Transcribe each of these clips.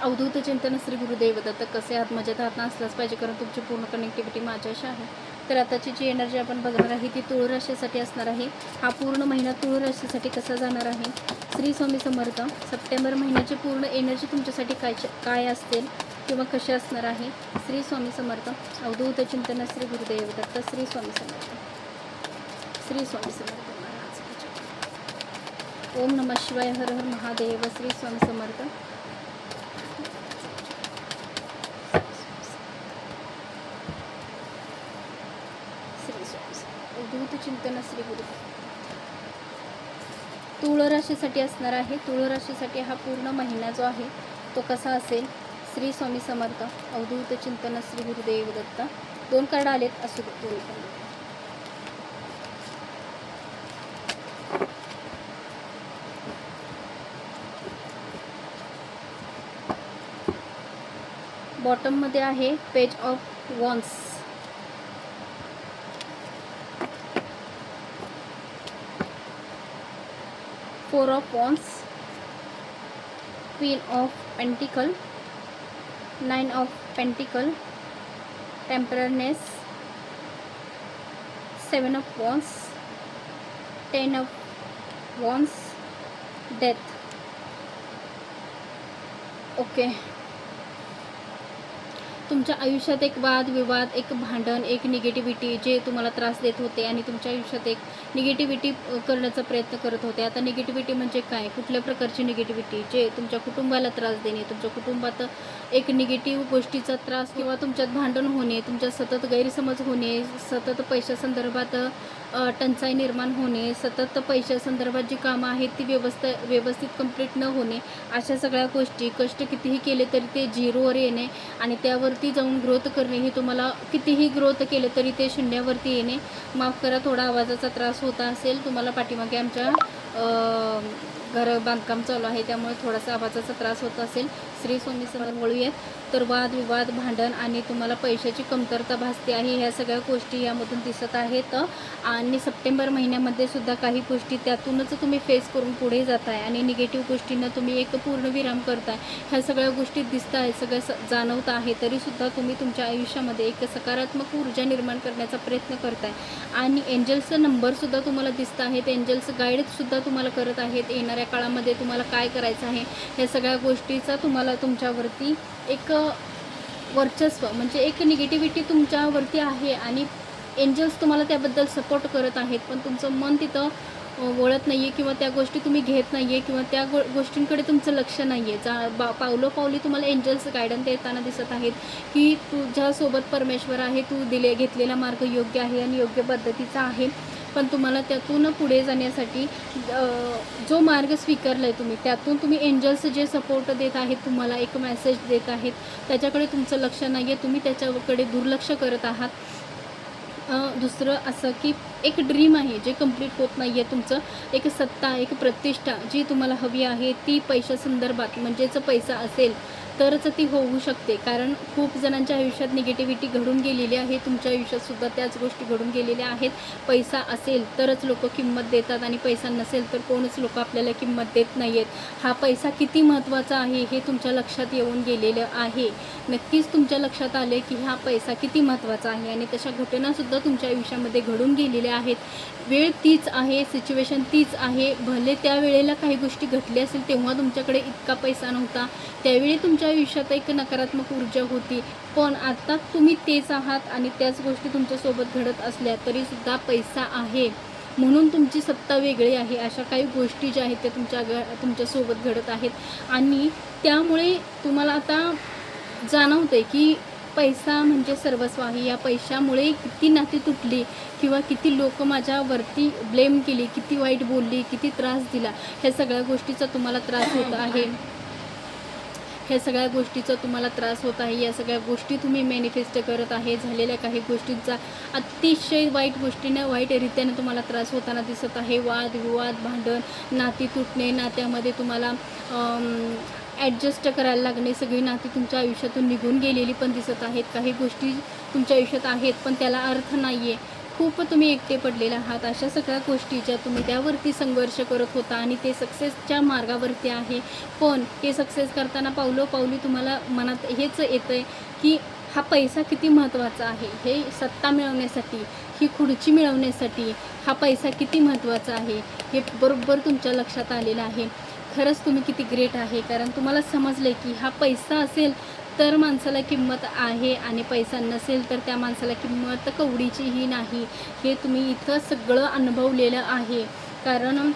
अवधूत चिंतन श्री गुरुदेव दत्त. कसे आहात? मजेत आहात ना? असलाच पाहिजे, कारण तुमची पूर्ण कनेक्टिव्हिटी माझ्याशी आहे. तर आताची जी एनर्जी आपण बघणार आहे ती तुळ राशीसाठी असणार आहे. हा पूर्ण महिना तुळ राशीसाठी कसा जाणार आहे? श्री स्वामी समर्थ. सप्टेंबर महिन्याची पूर्ण एनर्जी तुमच्यासाठी काय असतील किंवा कशी असणार आहे? श्री स्वामी समर्थ. अवधूत चिंतन श्री गुरुदेव दत्त. श्री स्वामी समर्थ. श्री स्वामी समर्थ. ओम नमः शिवाय. हर हर महादेव. श्री स्वामी समर्थ. अवधूत चिंतन श्री गुरु. तुळ राशीसाठी असणार आहे. तुळ राशीसाठी हा पूर्ण महिना जो आहे तो कसा असेल? श्री स्वामी समर्थ. अवधूत चिंतन श्री गुरुदेव दत्त. 2 कार्ड आलेत. असू दे. बॉटम मध्ये आहे page of wands. Four of wands, queen of pentacles, 9 of pentacles, temperance, 7 of wands, 10 of wands, death. Okay. तुमच्या आयुष्यात एक वादविवाद, एक भांडण, एक निगेटिव्हिटी जे तुम्हाला त्रास देत होते आणि तुमच्या आयुष्यात एक निगेटिव्हिटी करण्याचा प्रयत्न करत होते. आता निगेटिव्हिटी म्हणजे काय? कुठल्या प्रकारची निगेटिव्हिटी? जे तुमच्या कुटुंबाला त्रास देणे, तुमच्या कुटुंबात एक निगेटिव्ह गोष्टीचा त्रास किंवा तुमच्यात भांडण होणे, तुमच्यात सतत गैरसमज होणे, सतत पैशासंदर्भात टंचाई निर्माण होणे, सतत पैशासंदर्भात जी कामं आहेत ती व्यवस्थित कंप्लीट न होणे, अशा सगळ्या गोष्टी. कष्ट कितीही केले तरी ते झिरोवर येणे आणि त्यावरती जाऊन ग्रोथ करणे. हे तुम्हाला कितीही ग्रोथ केलं तरी ते शून्यावरती येणे. माफ करा, थोडा आवाजाचा त्रास होता असेल तुम्हाला. पाठीमागे आमच्या घर बांधकाम चालू आहे त्यामुळे थोडासा आवाजाचा त्रास होत असेल. श्री स्वामी समोर वळूयात. तर वादविवाद, भांडण आणि तुम्हाला पैशाची कमतरता भासते आहे, ह्या सगळ्या गोष्टी यामधून दिसत आहेत. आणि सप्टेंबर महिन्यामध्ये सुद्धा काही गोष्टी त्यातूनच तुम्ही फेस करून पुढे जात आहे आणि निगेटिव्ह गोष्टींना तुम्ही एक पूर्णविराम करताय. ह्या सगळ्या गोष्टी दिसत आहेत, सगळं जाणवत आहे. तरीसुद्धा तुम्ही तुमच्या आयुष्यामध्ये एक सकारात्मक ऊर्जा निर्माण करण्याचा प्रयत्न करताय आणि एंजल्सचा नंबरसुद्धा तुम्हाला दिसत आहेत. एंजल्स गाईडसुद्धा तुम्हाला करत आहेत. येणाऱ्या काळामध्ये तुम्हाला काय करायचं आहे ह्या सगळ्या गोष्टीचा तुम्हाला तुमच्यावरती एक वर्चस्व म्हणजे एक निगेटिव्हिटी तुमच्यावरती आहे आणि एंजल्स तुम्हाला त्याबद्दल सपोर्ट करत आहेत. पण तुमचं मन तिथं वळत नाही आहे किंवा त्या गोष्टी तुम्ही घेत नाही आहे किंवा त्या गोष्टींकडे तुमचं लक्ष नाही आहे. पावलोपावली तुम्हाला एंजल्स गायडन्स देताना दिसत आहेत की तुझ्यासोबत परमेश्वर आहे, तू घेतलेला मार्ग योग्य आहे आणि योग्य पद्धतीचा आहे. पण तुम्हाला त्यातून पुढे जाण्यासाठी जो मार्ग स्वीकारला आहे त्यातून तुम्ही एंजल्स जे सपोर्ट देत आहेत, तुम्हाला एक मेसेज देत आहेत, त्याच्याकडे तुमचं लक्ष नाही आहे. तुम्ही त्याच्याकडे दुर्लक्ष करत आहात. दुसरं असं की एक ड्रीम आहे जे कंप्लीट होत नाही आहे तुमचं. एक सत्ता, एक प्रतिष्ठा जी तुम्हाला हवी आहे ती पैशासंदर्भात म्हणजेच पैसा असेल तरच ती होऊ शकते. कारण खूप जणांच्या आयुष्यात निगेटिव्हिटी घडून गेलेली आहे. तुमच्या आयुष्यातसुद्धा त्याच गोष्टी घडून गेलेल्या आहेत. पैसा असेल तरच लोक किंमत देतात आणि पैसा नसेल तर कोणच लोक आपल्याला किंमत देत नाही आहेत. हा पैसा किती महत्त्वाचा आहे हे तुमच्या लक्षात येऊन गेलेलं आहे. नक्कीच तुमच्या लक्षात आले की हा पैसा किती महत्त्वाचा आहे आणि तशा घटनासुद्धा तुमच्या आयुष्यामध्ये घडून गेलेल्या आहेत. वेळ तीच आहे, सिच्युएशन तीच आहे. भले त्यावेळेला काही गोष्टी घडल्या असेल तेव्हा तुमच्याकडे इतका पैसा नव्हता, त्यावेळी तुमच्या आयुष्यात एक नकारात्मक ऊर्जा होती. पण आता तुम्ही तेच आहात आणि त्याच गोष्टी तुमच्यासोबत घडत असल्या तरीसुद्धा पैसा आहे म्हणून तुमची सत्ता वेगळी आहे. अशा काही गोष्टी ज्या आहेत त्या तुमच्यासोबत घडत आहेत आणि त्यामुळे तुम्हाला आता जाणवते की पैसा म्हणजे सर्वस्व आहे. या पैशामुळे किती नाती तुटली किंवा किती लोक माझ्यावरती ब्लेम केली, किती वाईट बोलली, किती त्रास दिला, ह्या सगळ्या गोष्टीचा तुम्हाला त्रास होत आहे. ह्या सगळ्या गोष्टीचा तुम्हाला त्रास होत आहे. या सगळ्या गोष्टी तुम्ही मॅनिफेस्ट करत आहे. झालेल्या काही गोष्टींचा अतिशय वाईटरित्याने तुम्हाला त्रास होताना दिसत आहे. वादविवाद, भांडण, नाती तुटणे, नात्यामध्ये तुम्हाला ॲडजस्ट करायला लागणे, सगळी नाती तुमच्या आयुष्यातून निघून गेलेली पण दिसत आहेत. काही गोष्टी तुमच्या आयुष्यात आहेत पण त्याला अर्थ नाही आहे. खूप तुम्ही एकटे पडलेले आहात. अशा सगळ्या गोष्टी ज्या तुम्ही त्यावरती संघर्ष करत होता आणि ते सक्सेसच्या मार्गावरती आहे. पण ते सक्सेस करताना पावलोपावली तुम्हाला मनात हेच येतं आहे की हा पैसा किती महत्त्वाचा आहे. हे सत्ता मिळवण्यासाठी, ही खुर्ची मिळवण्यासाठी हा पैसा किती महत्त्वाचा आहे हे बरोबर तुमच्या लक्षात आलेलं आहे. खरंच तुम्ही किती ग्रेट आहे, कारण तुम्हाला समजलं की हा पैसा असेल तर माणसाला किंमत आहे आणि पैसा नसेल तर त्या माणसाला किंमत कवडीचीही नाही. हे तुम्ही इथं सगळं अनुभवलेलं आहे. कारण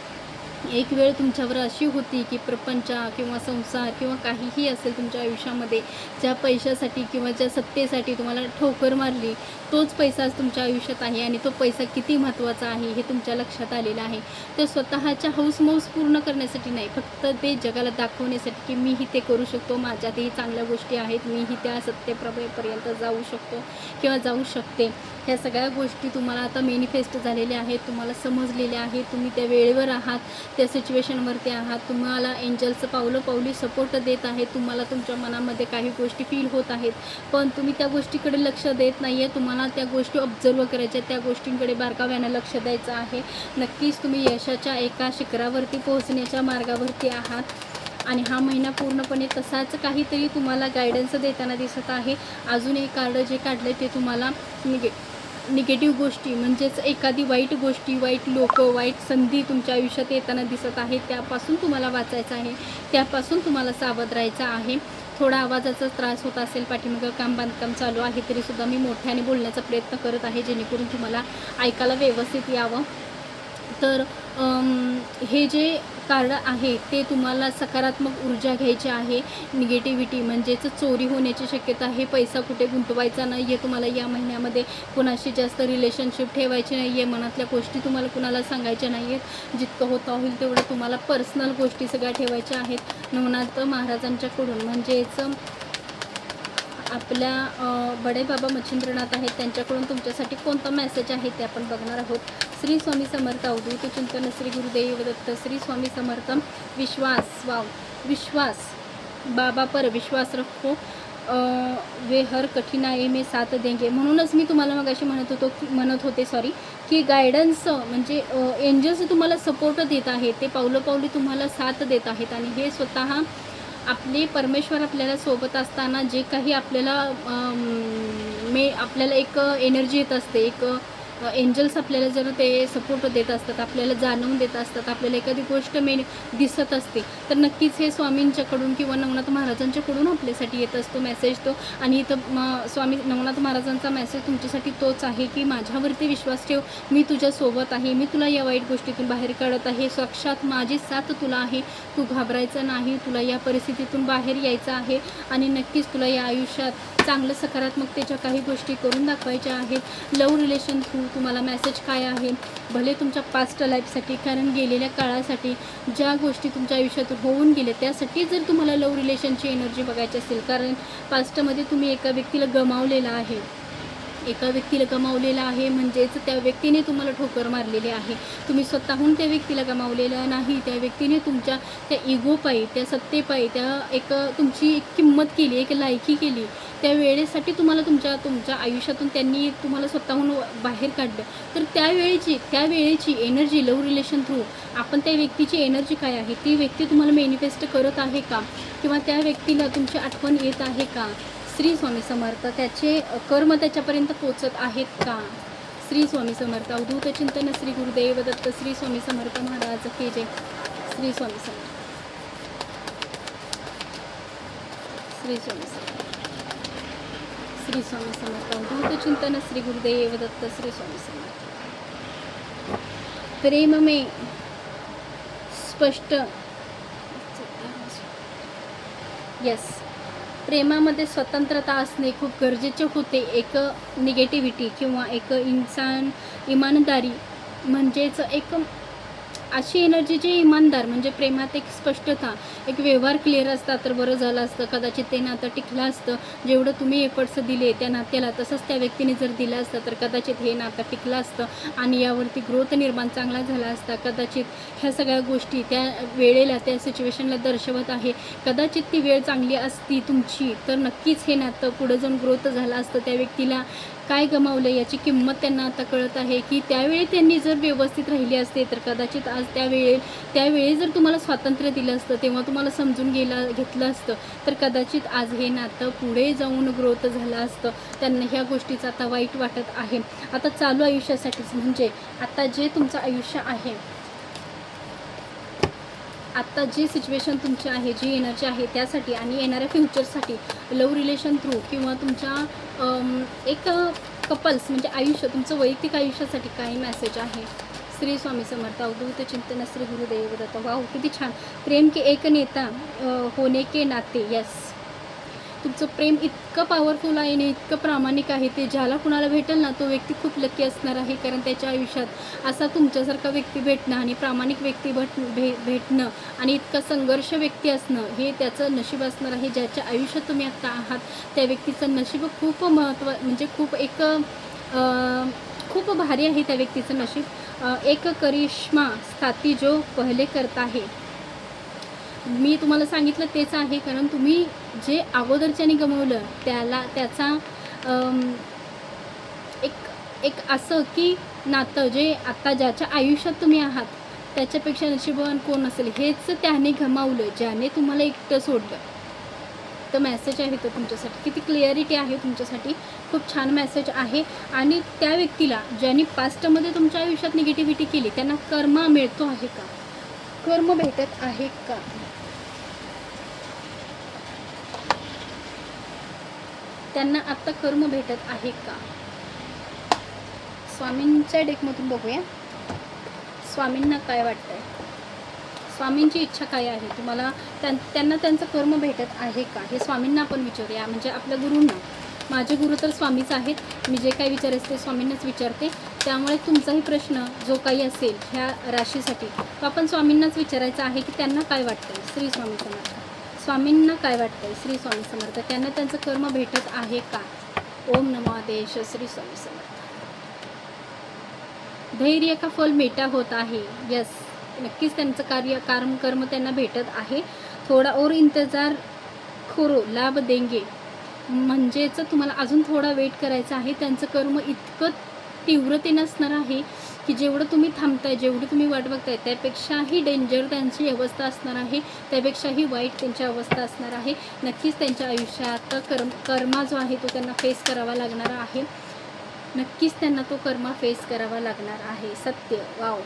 एक वेळ तुमच्यावर अशी होती की प्रपंच किंवा संसार किंवा काहीही असेल तुमच्या आयुष्यामध्ये, ज्या पैशासाठी किंवा ज्या सत्तेसाठी तुम्हाला ठोकर मारली, तोच पैसा आज तुमच्या आयुष्यात आहे आणि तो पैसा किती महत्त्वाचा आहे हे तुमच्या लक्षात आलेलं आहे. तर स्वतःच्या हौस-मौस पूर्ण करण्यासाठी नाही, फक्त ते जगाला दाखवण्यासाठी की मीही ते करू शकतो, माझ्यातही चांगल्या गोष्टी आहेत, मीही त्या सत्तेपर्यंत जाऊ शकतो किंवा जाऊ शकते. ह्या सगळ्या गोष्टी तुम्हाला आता मॅनिफेस्ट झालेल्या आहेत, तुम्हाला समजलेल्या आहेत. तुम्ही त्या वेळेवर आहात, त्या सिच्युएशनवरती आहात. तुम्हाला एंजल्स पावलोपावली सपोर्ट देत आहेत. तुम्हाला तुमच्या मनामध्ये काही गोष्टी फील होत आहेत, पण तुम्ही त्या गोष्टीकडे लक्ष देत नाही आहे. तुम्हाला त्या गोष्टी ऑब्झर्व करायच्या, त्या गोष्टींकडे बारकाव्यानं लक्ष द्यायचं आहे. नक्कीच तुम्ही यशाच्या एका शिखरावरती पोहोचण्याच्या मार्गावरती आहात आणि हा महिना पूर्णपणे तसाच काहीतरी तुम्हाला गायडन्स देताना दिसत आहे. अजून एक कार्ड जे काढलं ते तुम्हाला निगेटिव्ह गोष्टी म्हणजेच एखादी वाईट गोष्टी, वाईट लोकं, वाईट संधी तुमच्या आयुष्यात येताना दिसत आहे. त्यापासून तुम्हाला वाचायचं आहे, त्यापासून तुम्हाला सावध राहायचं आहे. थोडा आवाजाचा त्रास होत असेल, पाठीमागं बांधकाम चालू आहे तरीसुद्धा मी मोठ्याने बोलण्याचा प्रयत्न करत आहे जेणेकरून तुम्हाला ऐकायला व्यवस्थित यावं. तर हे जे कार्ड आहे ते तुम्हाला सकारात्मक ऊर्जा घ्यायची आहे. निगेटिव्हिटी म्हणजेच चोरी होण्याची शक्यता आहे, पैसा कुठे गुंतवायचा नाही आहे तुम्हाला या महिन्यामध्ये, कुणाशी जास्त रिलेशनशिप ठेवायची नाही आहे, मनातल्या गोष्टी तुम्हाला कुणाला सांगायच्या नाही आहेत. जितकं होता होईल तेवढं तुम्हाला पर्सनल गोष्टी सगळ्या ठेवायच्या आहेत. नवनाथ महाराजांच्याकडून म्हणजेच आपल्या बडे बाबा मच्छिंद्रनाथ आहेत त्यांच्याकडून तुमच्यासाठी कोणता मेसेज आहे ते आपण बघणार आहोत. श्री स्वामी समर्थ अवधूत चिंतन श्री गुरुदेव दत्त. श्री स्वामी समर्थ. विश्वास बाबा पर विश्वास रखो, वे हर कठीणाई में साथ देंगे. म्हणूनच मी तुम्हाला मगाशी म्हणत होते की गायडन्स म्हणजे एंजल्स तुम्हाला सपोर्ट देत आहेत, ते पावलोपावली तुम्हाला साथ देत आहेत आणि हे स्वतः आपले परमेश्वर आपल्याला सोबत असताना जे काही आपल्याला एक एनर्जी येत असते, एक एंजल्स आपल्याला जर ते सपोर्ट देत असतात, आपल्याला जाणवून देत असतात, आपल्याला एखादी गोष्ट दिसत असते तर नक्कीच हे स्वामींच्याकडून किंवा नवनाथ महाराजांच्याकडून आपल्यासाठी येत असतो मेसेज तो. आणि इथं स्वामी नवनाथ महाराजांचा मेसेज तुमच्यासाठी तोच आहे की माझ्यावरती विश्वास ठेव, मी तुझ्यासोबत आहे, मी तुला या वाईट गोष्टीतून बाहेर काढत आहे, साक्षात माझी साथ तुला आहे, तू घाबरायचं नाही, तुला या परिस्थितीतून बाहेर यायचं आहे आणि नक्कीच तुला या आयुष्यात चांगलं सकारात्मकतेच्या काही गोष्टी करून दाखवायच्या आहेत. लव्ह रिलेशन थ्रू तुम्हाला मेसेज काय आहे, भले तुमच्या पास्ट लाईफसाठी, कारण गेलेल्या काळासाठी ज्या गोष्टी तुमच्या आयुष्यात होऊन गेल्या त्यासाठी जर तुम्हाला लव्ह रिलेशनची एनर्जी बघायची असेल, कारण पास्टमध्ये तुम्ही एका व्यक्तीला गमावलेलं आहे, म्हणजेच त्या व्यक्तीने तुम्हाला ठोकर मारलेली आहे. तुम्ही स्वतःहून त्या व्यक्तीला गमावलेलं नाही, त्या व्यक्तीने तुमच्या त्या इगोपायी, त्या सत्तेपायी, त्या तुमची एक किंमत केली, एक लायकी केली. त्या वेळेसाठी तुम्हाला तुमच्या आयुष्यातून त्यांनी तुम्हाला स्वतःहून बाहेर काढलं. तर त्यावेळेची एनर्जी लव्ह रिलेशन थ्रू आपण त्या व्यक्तीची एनर्जी काय आहे, ती व्यक्ती तुम्हाला मॅनिफेस्ट करत आहे का, किंवा त्या व्यक्तीला तुमची आठवण येत आहे का. श्री स्वामी समर्थ. त्याचे कर्म त्याच्यापर्यंत पोचत आहेत का. श्री स्वामी समर्थ. अवधूत चिंतन श्री गुरुदेव दत्त. श्री स्वामी समर्थ महाराज की जय. श्री स्वामी समर्थ. श्री स्वामी समर्थ. श्री स्वामी समर्थ. अवधूत चिंतन श्री गुरुदेव दत्त. श्री स्वामी समर्थ. प्रेम में स्पष्ट प्रेमामध्ये स्वतंत्रता असणे खूप गरजेचे होते. एक निगेटिव्हिटी किंवा एक इमानदारी म्हणजेच एक अशी एनर्जी जी इमानदार, म्हणजे प्रेमात एक स्पष्टता, एक व्यवहार क्लिअर असता तर बरं झालं असतं. कदाचित ते नातं टिकलं असतं. जेवढं तुम्ही एफर्ट्स दिले त्या नात्याला तसंच त्या व्यक्तीने जर दिलं असतं तर कदाचित हे नातं टिकलं असतं आणि यावरती ग्रोथ निर्माण चांगला झाला असता. कदाचित ह्या सगळ्या गोष्टी त्या वेळेला, त्या सिच्युएशनला दर्शवत आहे. कदाचित ती वेळ चांगली असती तुमची तर नक्कीच हे नातं पुढं जाऊन ग्रोथ झालं असतं. त्या व्यक्तीला काय गमावलं याची किंमत त्यांना आता कळत आहे, की त्यावेळी त्यांनी जर व्यवस्थित राहिले असते तर कदाचित आज त्यावेळी जर तुम्हाला स्वातंत्र्य दिलं असतं, तेव्हा तुम्हाला समजून घेतलं असतं, तर कदाचित आज हे नातं पुढे जाऊन ग्रोथ झालं असतं. त्यांना ह्या गोष्टीचं आता वाईट वाटत आहे. आता चालू आयुष्यासाठीच, म्हणजे आता जे तुमचं आयुष्य आहे, आत्ता जी सिच्युएशन तुमची आहे, जी एनर्जी आहे त्यासाठी आणि येणाऱ्या फ्युचरसाठी लव्ह रिलेशन थ्रू किंवा तुमच्या एक कपल्स म्हणजे आयुष्य, तुमचं वैयक्तिक आयुष्यासाठी काही मेसेज आहे. श्री स्वामी समर्थ. अवधूत चिंतन श्री गुरुदेव दत्त. वाव, किती छान. प्रेम के एक नेता होने के नाते. यस, तुमचं प्रेम इतकं पॉवरफुल आहे आणि इतकं प्रामाणिक आहे, ते ज्याला कुणाला भेटेल ना तो व्यक्ती खूप लकी असणार आहे. कारण त्याच्या आयुष्यात असा तुमच्यासारखा व्यक्ती भेटणं आणि प्रामाणिक व्यक्ती भेटणं आणि इतका संघर्ष व्यक्ती असणं हे त्याचं नशीब असणार आहे. ज्याच्या आयुष्यात तुम्ही आत्ता आहात त्या व्यक्तीचं नशीब खूप म्हणजे खूप भारी आहे त्या व्यक्तीचं नशीब. एक करिश्मा स्थाती जो पहले करता है. मी तुम्हाला सांगितलं तेच आहे, कारण तुम्ही जे अगोदरच्याने गमावलं त्याचा एक असं की नातं जे आता ज्याच्या आयुष्यात तुम्ही आहात त्याच्यापेक्षा नशीबवान कोण असेल, हेच त्याने गमावलं ज्याने तुम्हाला एकटं सोडलं. तर मेसेज आहे तो तुमच्यासाठी. किती क्लिअरिटी आहे तुमच्यासाठी. खूप छान मेसेज आहे. आणि त्या व्यक्तीला ज्यांनी पास्टमध्ये तुमच्या आयुष्यात निगेटिव्हिटी केली त्यांना कर्म मिळतो आहे का, कर्म भेटत आहे का. त्यांना आत्ता कर्म भेटत आहे का. स्वामींच्या डेकमधून बघूया स्वामींना काय वाटतंय, स्वामींची इच्छा काय आहे. तुम्हाला त्यांना त्यांचं कर्म भेटत आहे का हे स्वामींना आपण विचारूया. म्हणजे आपल्या गुरूंना. माझे गुरु तर स्वामीच आहेत. मी जे काही विचारायचं ते स्वामींनाच विचारते. त्यामुळे तुमचाही प्रश्न जो काही असेल ह्या राशीसाठी तो आपण स्वामींनाच विचारायचा आहे की त्यांना काय वाटतंय. श्री स्वामी समर्थ. स्वामींना काय वाटतंय. श्री स्वामी समर्थ. त्यांना त्यांचं कर्म भेटत आहे का. ओम नमो आदेश. श्री स्वामी समर्थ. धैर्य का फल मीठा होत आहे. यस, नक्कीच त्यांचं कर्म त्यांना भेटत आहे. थोडा और इंतजार करो, लाभ देंगे. म्हणजेच तुम्हाला अजून थोडा वेट करायचा आहे. त्यांचं कर्म इतकं तीव्रतेनं असणार आहे की जेवढं तुम्ही थांबताय, जेवढी तुम्ही वाट बघताय त्यापेक्षाही डेंजर त्यांची अवस्था असणार आहे, त्यापेक्षाही वाईट त्यांची अवस्था असणार आहे. नक्कीच त्यांच्या आयुष्यात कर्मा जो आहे तो त्यांना फेस करावा लागणार आहे. नक्कीच त्यांना तो कर्मा फेस करावा लागणार आहे. सत्य. वाव,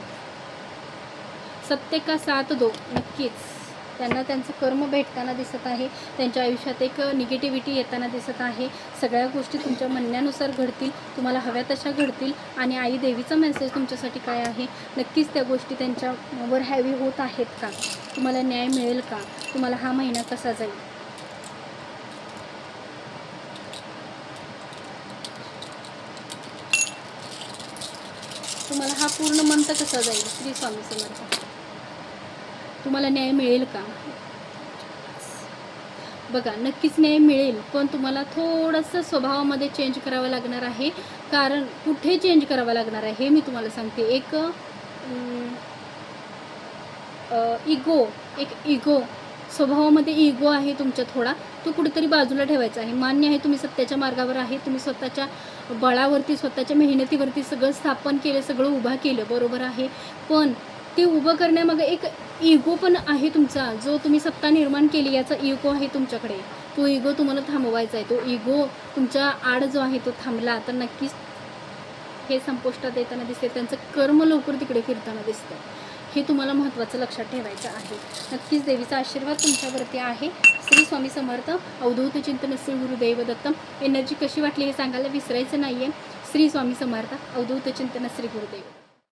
सत्य का साथ दो. नक्कीच त्यांना त्यांचं कर्म भेटताना दिसत आहे. त्यांच्या आयुष्यात एक निगेटिव्हिटी येताना दिसत आहे. सगळ्या गोष्टी तुमच्या म्हणण्यानुसार घडतील, तुम्हाला हव्या तशा घडतील. आणि आई देवीचा मेसेज तुमच्यासाठी काय आहे. नक्कीच त्या गोष्टी त्यांच्यावर हॅवी होत आहेत का. तुम्हाला न्याय मिळेल का. तुम्हाला हा महिना कसा जाईल. तुम्हाला हा पूर्ण मंथ कसा जाईल. श्री स्वामी समर्थ. तुम्हाला न्याय मिळेल का. बघा, नक्कीच न्याय मिळेल, पण तुम्हाला थोडंसं स्वभावामध्ये चेंज करावं लागणार आहे. कारण कुठे चेंज करावं लागणार आहे हे मी तुम्हाला सांगते. एक इगो स्वभावामध्ये इगो आहे तुमच्या थोडा, तो कुठेतरी बाजूला ठेवायचा आहे. मान्य आहे तुम्ही सत्याच्या मार्गावर आहे, तुम्ही स्वतःच्या बळावरती स्वतःच्या मेहनतीवरती सगळं स्थापन केलं, सगळं उभा केलं, बरोबर आहे. पण ते उभं करण्यामागे एक इगो पण आहे तुमचा, जो तुम्ही सत्ता निर्माण केली याचा इगो आहे तुमच्याकडे. तो इगो तुम्हाला थांबवायचा आहे. तो इगो तुमच्या आड जो आहे तो थांबला तर नक्कीच हे संपुष्टात येताना दिसते. त्यांचं कर्म लवकर तिकडे फिरताना दिसतं. हे तुम्हाला महत्त्वाचं लक्षात ठेवायचं आहे. नक्कीच देवीचा आशीर्वाद तुमच्यावरती आहे. श्री स्वामी समर्थ. अवधूत चिंतन श्री गुरुदेव दत्त. एनर्जी कशी वाटली हे सांगायला विसरायचं नाही आहे. श्री स्वामी समर्थ. अवधूत चिंतन श्री गुरुदेव.